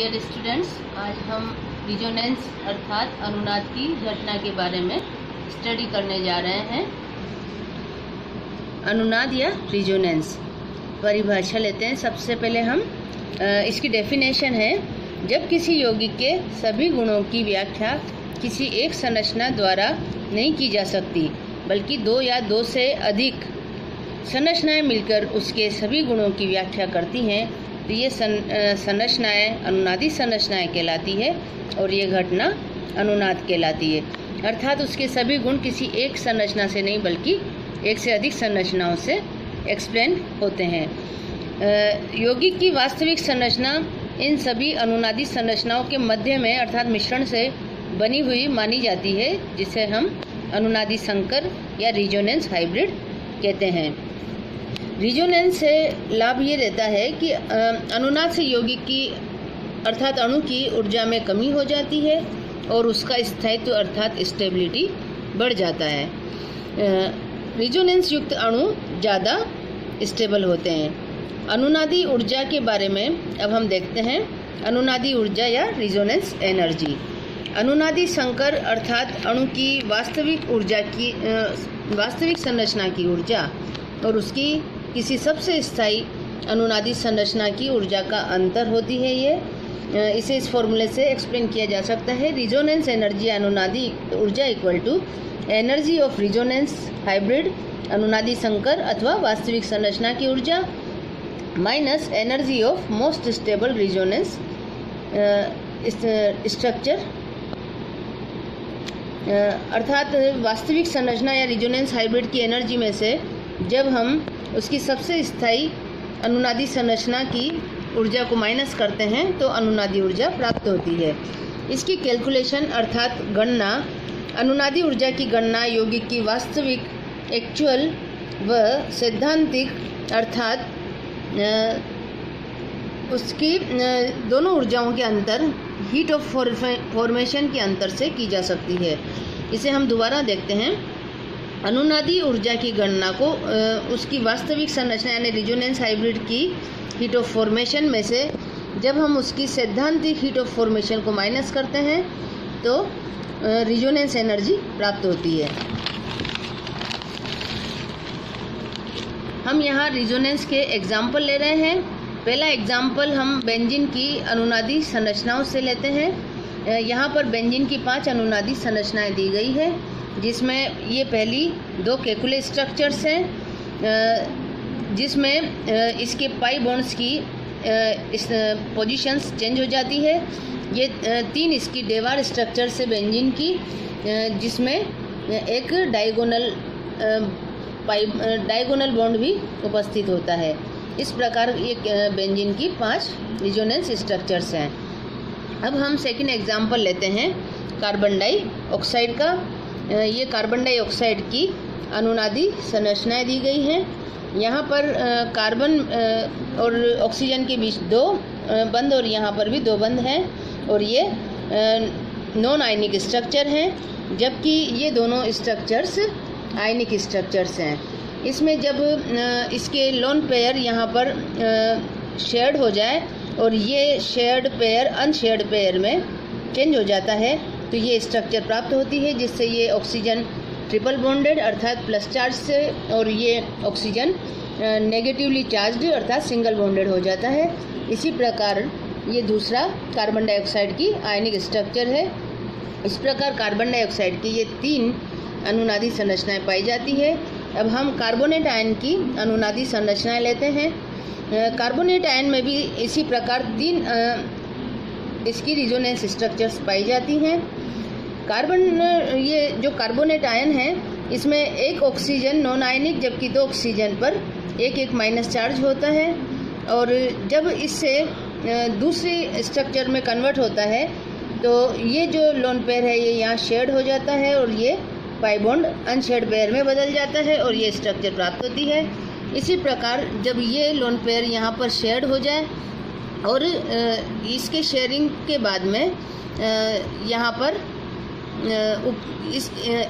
Dear students, आज हम resonance अर्थात अनुनाद की घटना के बारे में स्टडी करने जा रहे हैं। अनुनाद या रिजोनेंस परिभाषा लेते हैं। सबसे पहले हम इसकी डेफिनेशन है, जब किसी यौगिक के सभी गुणों की व्याख्या किसी एक संरचना द्वारा नहीं की जा सकती, बल्कि दो या दो से अधिक संरचनाएं मिलकर उसके सभी गुणों की व्याख्या करती हैं, तो ये संरचनाएं अनुनादी संरचनाएं कहलाती है और ये घटना अनुनाद कहलाती है। अर्थात उसके सभी गुण किसी एक संरचना से नहीं बल्कि एक से अधिक संरचनाओं से एक्सप्लेन होते हैं। यौगिक की वास्तविक संरचना इन सभी अनुनादी संरचनाओं के मध्य में अर्थात मिश्रण से बनी हुई मानी जाती है, जिसे हम अनुनादी संकर या रिजोनेंस हाइब्रिड कहते हैं। रिजोनेंस से लाभ ये रहता है कि अनुनाद से यौगिक की अर्थात अणु की ऊर्जा में कमी हो जाती है और उसका स्थायित्व अर्थात स्टेबिलिटी बढ़ जाता है। रिजोनेंस युक्त अणु ज़्यादा स्टेबल होते हैं। अनुनादी ऊर्जा के बारे में अब हम देखते हैं। अनुनादी ऊर्जा या रिजोनेंस एनर्जी। अनुनादी संकर अर्थात अणु की वास्तविक संरचना की ऊर्जा और उसकी किसी सबसे स्थायी अनुनादी संरचना की ऊर्जा का अंतर होती है। ये इसे इस फॉर्मूले से एक्सप्लेन किया जा सकता है। रिजोनेंस एनर्जी अनुनादी ऊर्जा equal to energy of resonance hybrid अनुनादी संकर अथवा वास्तविक संरचना की ऊर्जा minus energy of most stable resonance structure. अर्थात वास्तविक संरचना या रिजोनेंस हाइब्रिड की एनर्जी में से जब हम उसकी सबसे स्थायी अनुनादी संरचना की ऊर्जा को माइनस करते हैं तो अनुनादी ऊर्जा प्राप्त होती है। इसकी कैलकुलेशन अर्थात गणना, अनुनादी ऊर्जा की गणना यौगिक की वास्तविक एक्चुअल व सैद्धांतिक अर्थात उसकी दोनों ऊर्जाओं के अंतर हीट ऑफ फॉर्मेशन के अंतर से की जा सकती है। इसे हम दोबारा देखते हैं। अनुनादी ऊर्जा की गणना को उसकी वास्तविक संरचना यानी रिजोनेंस हाइब्रिड की हीट ऑफ फॉर्मेशन में से जब हम उसकी सैद्धांतिक हीट ऑफ फॉर्मेशन को माइनस करते हैं तो रिजोनेंस एनर्जी प्राप्त होती है। हम यहाँ रिजोनेंस के एग्जाम्पल ले रहे हैं। पहला एग्जाम्पल हम बेंजीन की अनुनादी संरचनाओं से लेते हैं। यहाँ पर बेंजीन की 5 अनुनादी संरचनाएं दी गई है, जिसमें ये पहली 2 केकुले स्ट्रक्चर्स हैं, जिसमें इसके पाई बॉन्ड्स की इस पोजीशंस चेंज हो जाती है। ये 3 इसकी डेवार स्ट्रक्चर से बेंजीन की, जिसमें एक डायगोनल बॉन्ड भी उपस्थित होता है। इस प्रकार ये बेंजीन की 5 रिजोनेंस स्ट्रक्चर्स हैं। अब हम सेकंड एग्जांपल लेते हैं कार्बन डाइऑक्साइड का। ये कार्बन डाइऑक्साइड की अनुनादी संरचनाएं दी गई हैं। यहाँ पर कार्बन और ऑक्सीजन के बीच 2 बंध और यहाँ पर भी 2 बंध हैं और ये नॉन आयनिक स्ट्रक्चर हैं, जबकि ये दोनों स्ट्रक्चर्स आयनिक स्ट्रक्चर्स हैं। इसमें जब इसके लोन पेयर यहाँ पर शेयर्ड हो जाए और ये शेयर्ड पेयर अनशेयर्ड पेयर में चेंज हो जाता है तो ये स्ट्रक्चर प्राप्त होती है, जिससे ये ऑक्सीजन ट्रिपल बॉन्डेड अर्थात प्लस चार्ज से और ये ऑक्सीजन नेगेटिवली चार्ज्ड अर्थात सिंगल बॉन्डेड हो जाता है। इसी प्रकार ये दूसरा कार्बन डाइऑक्साइड की आयनिक स्ट्रक्चर है। इस प्रकार कार्बन डाइऑक्साइड की ये 3 अनुनादी संरचनाएं पाई जाती है। अब हम कार्बोनेट आयन की अनुनादी संरचनाएं लेते हैं। कार्बोनेट आयन में भी इसी प्रकार 3 इसकी रिजोनेंस स्ट्रक्चर्स पाई जाती हैं। ये जो कार्बोनेट आयन है, इसमें एक ऑक्सीजन नॉन आयनिक जबकि 2 ऑक्सीजन पर एक माइनस चार्ज होता है और जब इससे दूसरी स्ट्रक्चर में कन्वर्ट होता है तो ये जो लोन पेयर है ये यहाँ शेयर्ड हो जाता है और ये पाई बॉन्ड अनशेयर्ड पेयर में बदल जाता है और ये स्ट्रक्चर प्राप्त होती है। इसी प्रकार जब ये लोन पेयर यहाँ पर शेयर्ड हो जाए और इसके शेयरिंग के बाद में यहाँ पर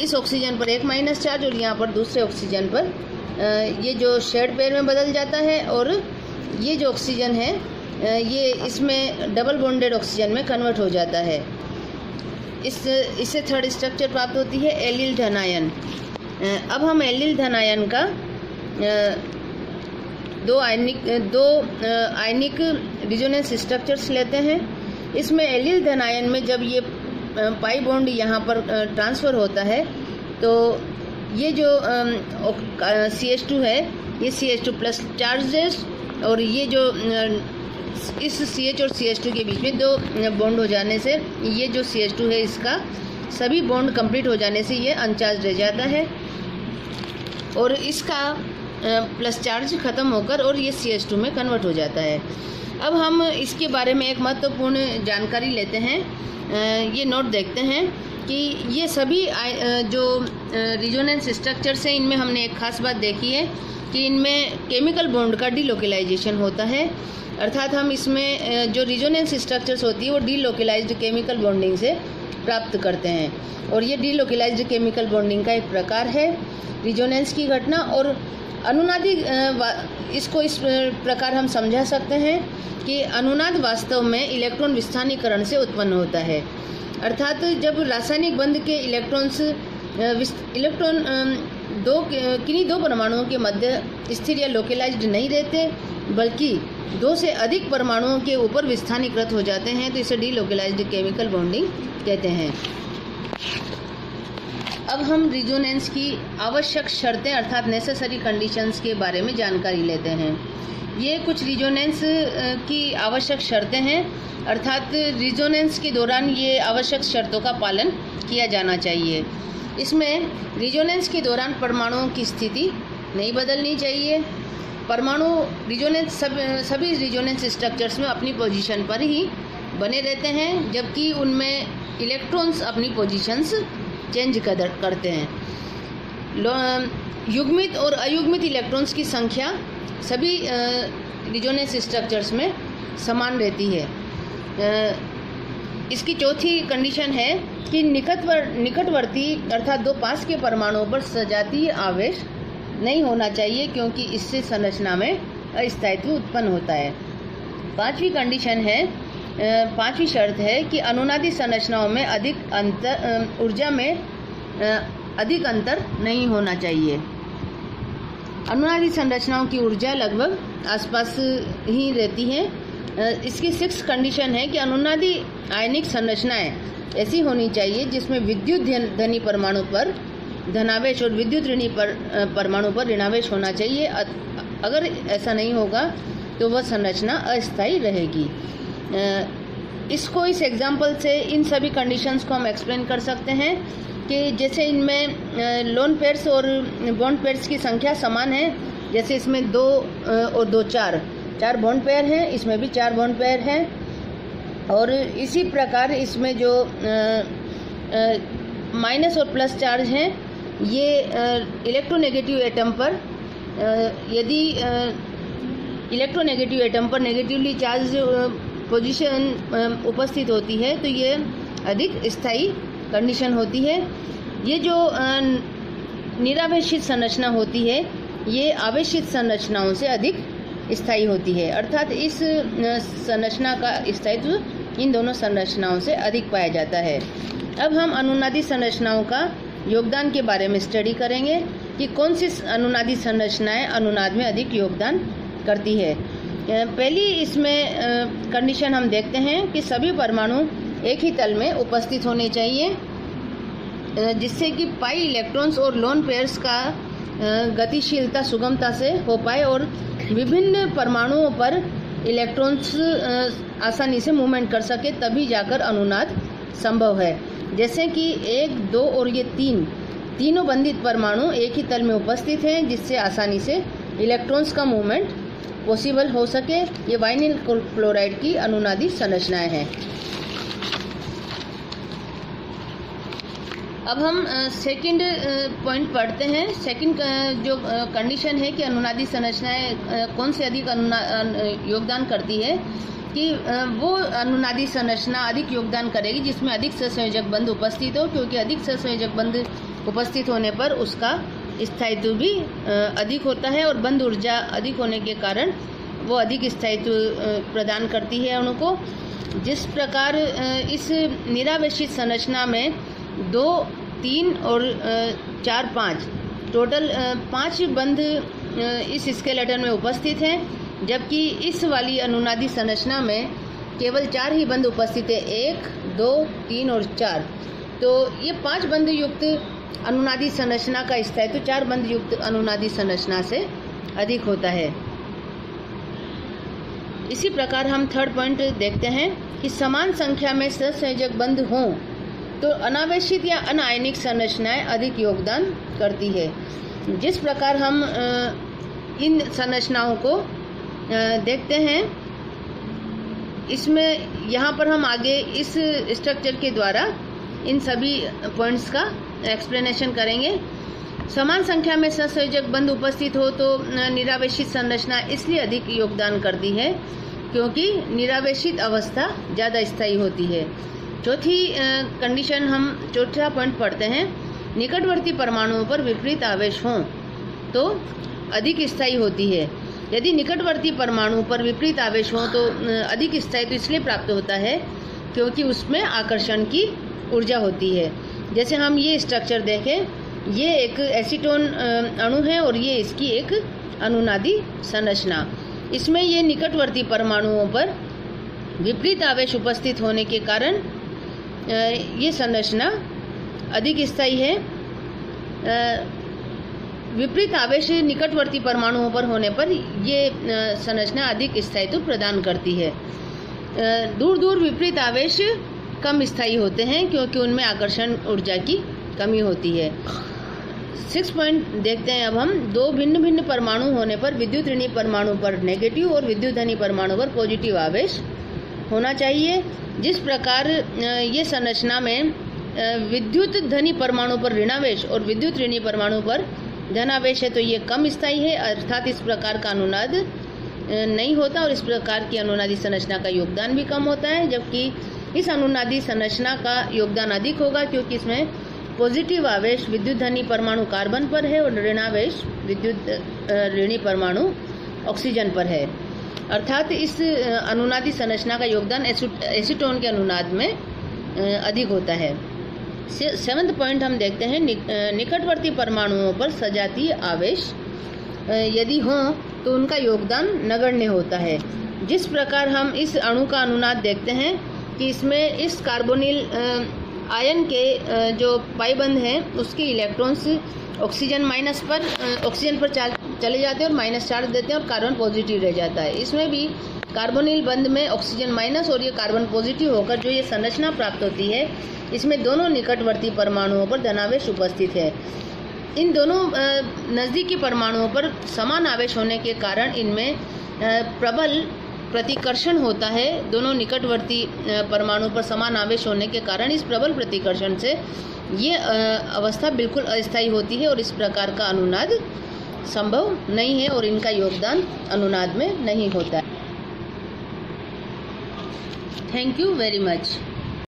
इस ऑक्सीजन पर 1 माइनस चार्ज और यहाँ पर दूसरे ऑक्सीजन पर ये जो शेयर्ड पेयर में बदल जाता है और ये जो ऑक्सीजन है ये इसमें डबल बॉन्डेड ऑक्सीजन में कन्वर्ट हो जाता है। इससे थर्ड स्ट्रक्चर प्राप्त होती है एलिल धनायन। अब हम एलिल धनायन का दो आयनिक रिजोनेंस स्ट्रक्चर्स लेते हैं। इसमें एलिल धनायन में जब ये पाई बॉन्ड यहाँ पर ट्रांसफ़र होता है तो ये जो CH2 है, ये CH2 प्लस चार्जेस, और ये जो इस CH और CH2 के बीच में दो बॉन्ड हो जाने से ये जो CH2 है इसका सभी बॉन्ड कंप्लीट हो जाने से ये अनचार्ज रह जाता है और इसका प्लस चार्ज ख़त्म होकर और ये CH2 में कन्वर्ट हो जाता है। अब हम इसके बारे में एक महत्वपूर्ण जानकारी लेते हैं। ये नोट देखते हैं कि ये सभी जो रिजोनेंस स्ट्रक्चर्स हैं इनमें हमने एक खास बात देखी है कि इनमें केमिकल बॉन्ड का डीलोकलाइजेशन होता है, अर्थात हम इसमें जो रिजोनेंस स्ट्रक्चर्स होती है वो डीलोकलाइज्ड केमिकल बॉन्डिंग से प्राप्त करते हैं और ये डीलोकलाइज्ड केमिकल बॉन्डिंग का एक प्रकार है रिजोनेंस की घटना। और अनुनादी इसको इस प्रकार हम समझा सकते हैं कि अनुनाद वास्तव में इलेक्ट्रॉन विस्थानीकरण से उत्पन्न होता है, अर्थात जब रासायनिक बंध के इलेक्ट्रॉन किन्हीं दो परमाणुओं के मध्य स्थिर या लोकलाइज्ड नहीं रहते बल्कि दो से अधिक परमाणुओं के ऊपर विस्थानीकृत हो जाते हैं तो इसे डीलोकलाइज्ड केमिकल बॉन्डिंग कहते हैं। अब हम रिजोनेंस की आवश्यक शर्तें अर्थात नेसेसरी कंडीशंस के बारे में जानकारी लेते हैं। ये कुछ रिजोनेंस की आवश्यक शर्तें हैं, अर्थात रिजोनेंस के दौरान ये आवश्यक शर्तों का पालन किया जाना चाहिए। इसमें रिजोनेंस के दौरान परमाणुओं की स्थिति नहीं बदलनी चाहिए। परमाणु रिजोनेंस सभी रिजोनेंस स्ट्रक्चर्स में अपनी पोजीशन पर ही बने रहते हैं, जबकि उनमें इलेक्ट्रॉन्स अपनी पोजीशंस चेंज करते हैं। युग्मित और अयुग्मित इलेक्ट्रॉन्स की संख्या सभी रिजोनेंस स्ट्रक्चर्स में समान रहती है। इसकी चौथी कंडीशन है कि निकटवर्ती अर्थात दो पास के परमाणुओं पर सजातीय आवेश नहीं होना चाहिए क्योंकि इससे संरचना में अस्थायित्व उत्पन्न होता है। पांचवी शर्त है कि अनुनादी संरचनाओं में ऊर्जा में अधिक अंतर नहीं होना चाहिए। अनुनादी संरचनाओं की ऊर्जा लगभग आसपास ही रहती है। इसकी 6 कंडीशन है कि अनुनादी आयनिक संरचनाएं ऐसी होनी चाहिए जिसमें विद्युत धनी परमाणु पर धनावेश और विद्युत ऋणी परमाणु पर ऋणावेश होना चाहिए। अगर ऐसा नहीं होगा तो वह संरचना अस्थायी रहेगी। इसको इस एग्जाम्पल से इन सभी कंडीशंस को हम एक्सप्लेन कर सकते हैं कि जैसे इनमें लोन पेयर्स और बॉन्ड पेयर्स की संख्या समान है, जैसे इसमें 2 और 2 4 बॉन्ड पेयर हैं, इसमें भी 4 बॉन्ड पेयर हैं। और इसी प्रकार इसमें जो माइनस और प्लस चार्ज हैं ये इलेक्ट्रोनेगेटिव एटम पर यदि इलेक्ट्रोनेगेटिव एटम पर नेगेटिवली चार्ज पोजीशन उपस्थित होती है तो ये अधिक स्थायी कंडीशन होती है। ये जो निरावेशित संरचना होती है ये आवेशित संरचनाओं से अधिक स्थायी होती है, अर्थात इस संरचना का स्थायित्व इन दोनों संरचनाओं से अधिक पाया जाता है। अब हम अनुनादी संरचनाओं का योगदान के बारे में स्टडी करेंगे कि कौन सी अनुनादी संरचनाएं अनुनाद में अधिक योगदान करती है। पहली इसमें कंडीशन हम देखते हैं कि सभी परमाणु एक ही तल में उपस्थित होने चाहिए जिससे कि पाई इलेक्ट्रॉन्स और लोन पेयर्स का गतिशीलता सुगमता से हो पाए और विभिन्न परमाणुओं पर इलेक्ट्रॉन्स आसानी से मूवमेंट कर सके, तभी जाकर अनुनाद संभव है। जैसे कि 1, 2 और ये 3 बंधित परमाणु एक ही तल में उपस्थित हैं जिससे आसानी से इलेक्ट्रॉन्स का मूवमेंट पॉसिबल हो सके। ये वाइनिल क्लोराइड की अनुनादी संरचनाएं हैं। अब हम सेकंड पॉइंट पढ़ते हैं। सेकंड जो कंडीशन है कि अनुनादी संरचनाएं कौन से अधिक योगदान करती है कि वो अनुनादी संरचना अधिक योगदान करेगी जिसमें अधिक सहसंयोजक बंध उपस्थित हो, क्योंकि अधिक सहसंयोजक बंध उपस्थित होने पर उसका स्थायित्व भी अधिक होता है और बंध ऊर्जा अधिक होने के कारण वो अधिक स्थायित्व प्रदान करती है अणु को। जिस प्रकार इस निरावेशित संरचना में 2, 3 और 4, 5 टोटल 5 बंध इस स्केलेटन में उपस्थित हैं, जबकि इस वाली अनुनादी संरचना में केवल 4 ही बंध उपस्थित है, 1, 2, 3 और 4। तो ये 5 बंध युक्त अनुनादी संरचना का स्थायित्व 4 बंध युक्त अनुनादी संरचना से अधिक होता है। इसी प्रकार हम थर्ड पॉइंट देखते हैं कि समान संख्या में सहसंयोजक बंध हों तो अनावेशित या अनायनिक संरचनाएं अधिक योगदान करती है। जिस प्रकार हम इन संरचनाओं को देखते हैं, इसमें यहाँ पर हम आगे इस स्ट्रक्चर के द्वारा इन सभी पॉइंट्स का एक्सप्लेनेशन करेंगे। समान संख्या में सहसंयोजक बंध उपस्थित हो तो निरावेशित संरचना इसलिए अधिक योगदान करती है क्योंकि निरावेशित अवस्था ज़्यादा स्थायी होती है। चौथी कंडीशन हम चौथा पॉइंट पढ़ते हैं, निकटवर्ती परमाणुओं पर विपरीत आवेश हों तो अधिक स्थायी होती है। यदि निकटवर्ती परमाणु पर विपरीत आवेश हो तो अधिक स्थायित्व इसलिए प्राप्त होता है क्योंकि उसमें आकर्षण की ऊर्जा होती है। जैसे हम ये स्ट्रक्चर देखें, ये एक एसीटोन अणु है और ये इसकी एक अनुनादी संरचना। इसमें ये निकटवर्ती परमाणुओं पर विपरीत आवेश उपस्थित होने के कारण ये संरचना अधिक स्थायी है। विपरीत आवेश निकटवर्ती परमाणुओं पर होने पर ये संरचना अधिक स्थायित्व प्रदान करती है। दूर दूर विपरीत आवेश कम स्थायी होते हैं क्योंकि उनमें आकर्षण ऊर्जा की कमी होती है। 6 पॉइंट देखते हैं अब हम। 2 भिन्न भिन्न परमाणु होने पर विद्युत ऋणी परमाणु पर नेगेटिव और विद्युत धनी परमाणु पर पॉजिटिव आवेश होना चाहिए। जिस प्रकार ये संरचना में विद्युत धनी परमाणु पर ऋणावेश और विद्युत ऋणी परमाणु पर धनावेश है तो ये कम स्थायी है, अर्थात इस प्रकार का अनुनाद नहीं होता और इस प्रकार की अनुनादी संरचना का योगदान भी कम होता है। जबकि इस अनुनादी संरचना का योगदान अधिक होगा क्योंकि इसमें पॉजिटिव आवेश विद्युत धनी परमाणु कार्बन पर है और ऋणावेश विद्युत ऋणी परमाणु ऑक्सीजन पर है, अर्थात इस अनुनादी संरचना का योगदान एसीटोन के अनुनाद में अधिक होता है। 7वां पॉइंट हम देखते हैं, निकटवर्ती परमाणुओं पर सजातीय आवेश यदि हों तो उनका योगदान नगण्य होता है। जिस प्रकार हम इस अणु का अनुनाद देखते हैं कि इसमें इस कार्बोनिल आयन के जो पाई बंध हैं उसके इलेक्ट्रॉन्स ऑक्सीजन पर चले जाते हैं और माइनस चार्ज देते हैं और कार्बन पॉजिटिव रह जाता है। इसमें भी कार्बोनिल बंध में ऑक्सीजन माइनस और ये कार्बन पॉजिटिव होकर जो ये संरचना प्राप्त होती है, इसमें दोनों निकटवर्ती परमाणुओं पर धनावेश उपस्थित है। इन दोनों नज़दीकी परमाणुओं पर समान आवेश होने के कारण इनमें प्रबल प्रतिकर्षण होता है। दोनों निकटवर्ती परमाणु पर समान आवेश होने के कारण इस प्रबल प्रतिकर्षण से ये अवस्था बिल्कुल अस्थायी होती है और इस प्रकार का अनुनाद संभव नहीं है और इनका योगदान अनुनाद में नहीं होता है। Thank you very much.